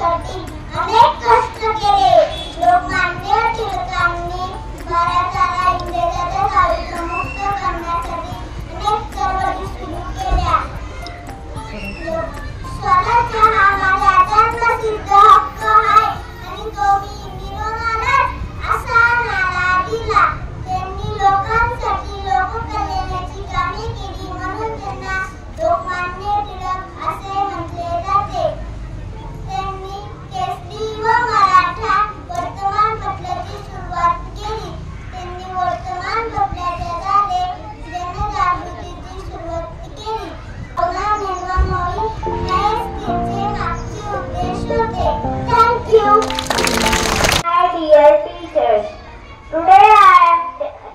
देशासाठी अनेक कष्ट केले. लोकमान्य टिळकांनी भारताला इंग्रजांच्या तावडीतून मुक्त करण्यासाठी अनेक चळवळी सुरू केल्या. स्वराज्य हा माझा जन्मसिद्ध हक्क आहे आणि तो मी मिळवणारच असा नारा दिला. त्यांनी लोकांसाठी लोककल्याणाची कामे केली म्हणून त्यांना लोकमान्य टिळक असे म्हटले जाते. त्यांनी केसरी व मराठा वर्तमानपत्राची सुरुवात केली. त्यांनी वर्तमानपत्राच्या द्वारे जनजागृतीची सुरुवात केली. अवघा निर्माण मोहीम हेच त्यांचे मागचे उद्देश होते. Thank you. My dear teachers, today I am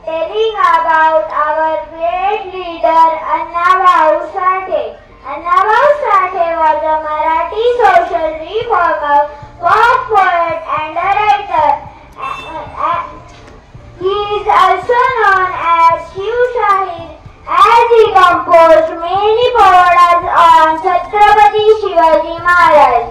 telling about our great leader Annabhau Sathe. Annabhau Sathe was a Marathi social reformer, folk poet and a writer. He is also known as Shiv Shahid as he composed many pawadas on Chhatrapati Shivaji Maharaj.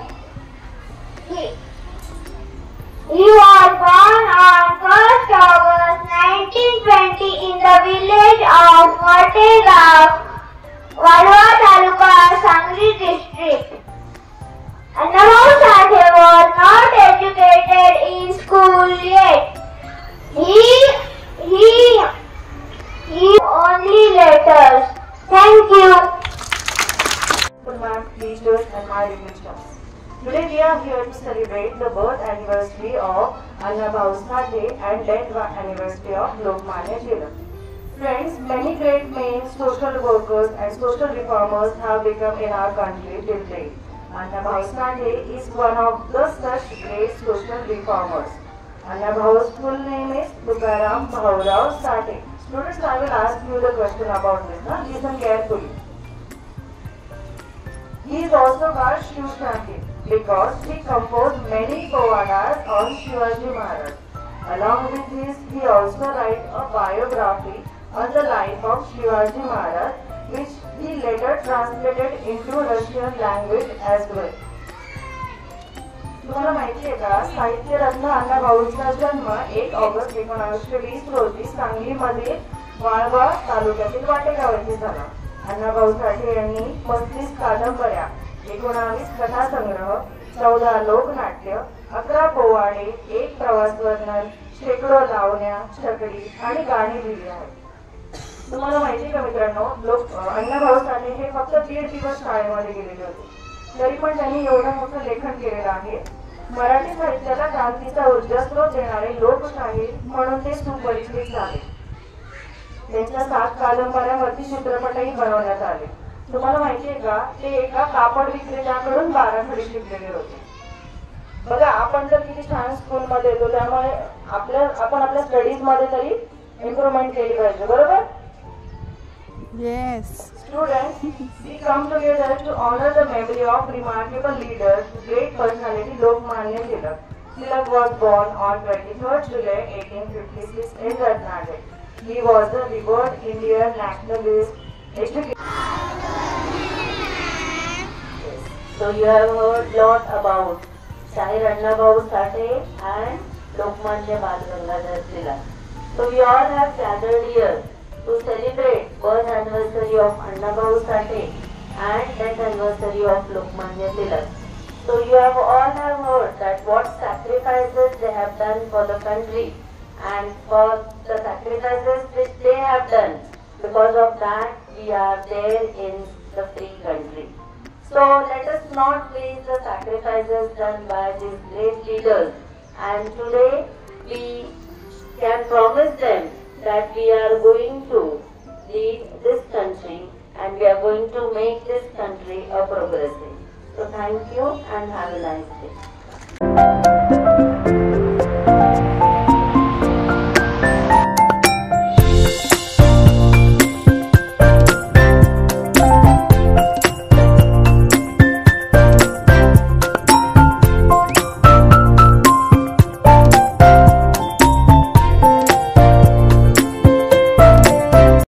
He was born on 1st August 1920 in the village of Vategaon, Wadhwa Taluka, Sangli district. Annabhau Sathe was not educated in school yet. He only letters. Thank you. Please do and my religions. Today we are here to celebrate the birth anniversary of Annabhau Sathe and death anniversary of Lokmanya Tilak. Friends, many great men, social workers and social reformers have become in our country till date. Annabhau Sathe is one of the such great social reformers. Annabhau's full name is Tukaram Bhaurao Sathe. Students, I will ask you the question about this. Listen carefully. He is also called Shiv Shahid because he composed many poems on Shivaji Maharaj. Along with this, he also wrote a biography on the life of Shivaji Maharaj, which he later translated into Russian language as well. तुम्हाला माहिती आहे का, साहित्य रत्न अण्णाभाऊंचा जन्म 1 August 1920 रोजी सांगलीमध्ये वाळवा तालुक्यातील वाटेगाव येथे झाला. अण्णाभाऊ साठे यांनी 35 कादंबऱ्या, 19 कथासंग्रह, 14 लोकनाट्य, 11 पोवाडे, 1 प्रवास वर्णन, शेकडो लावण्या, छकडी आणि गाणी लिहिली आहेत. तुम्हाला माहिती आहे का मित्रांनो, अण्णाभाऊ साठे हे फक्त 1.5 दिवस शाळेमध्ये गेलेले होते, तरी पण त्यांनी एवढं मोठं लेखन केलेलं आहे. मराठी साहित्याला क्रांतीचा ऊर्जास्रोत देणारे लोकशाहीर म्हणून ते सुपरिचित झाले. त्यांच्या 7 कादंबऱ्यांवरती चित्रपटही बनवण्यात आले. तुम्हाला माहिती आहे का, ते एका कापड विक्रेत्याकडून बाराखडी शिकलेले होते. बघा, आपण जर किती छान स्कूल मध्ये येतो, त्यामुळे आपण आपल्या स्टडीज मध्ये तरी इम्प्रूव्हमेंट केली पाहिजे, बरोबर? Yes. Students, we come together to honor the memory of remarkable leader, great personality Lokmanya Tilak. Tilak was born on 23rd July 1856 in Ratnagiri. He was the revered Indian nationalist educator. So you have heard lot about Shahir Annabhau Sathe and Lokmanya Balgangadhar Tilak. So we all have gathered here to celebrate birth anniversary of Annabhau Sathe and death anniversary of Lokmanya Tilak. So you have all heard that what sacrifices they have done for the country and for the sacrifices which they have done. Because of that we are there in the free country. So let us not waste the sacrifices done by these great leaders, and today we can promise them that we are going to lead this country and we are going to make this country a progressive. So thank you and have a nice day.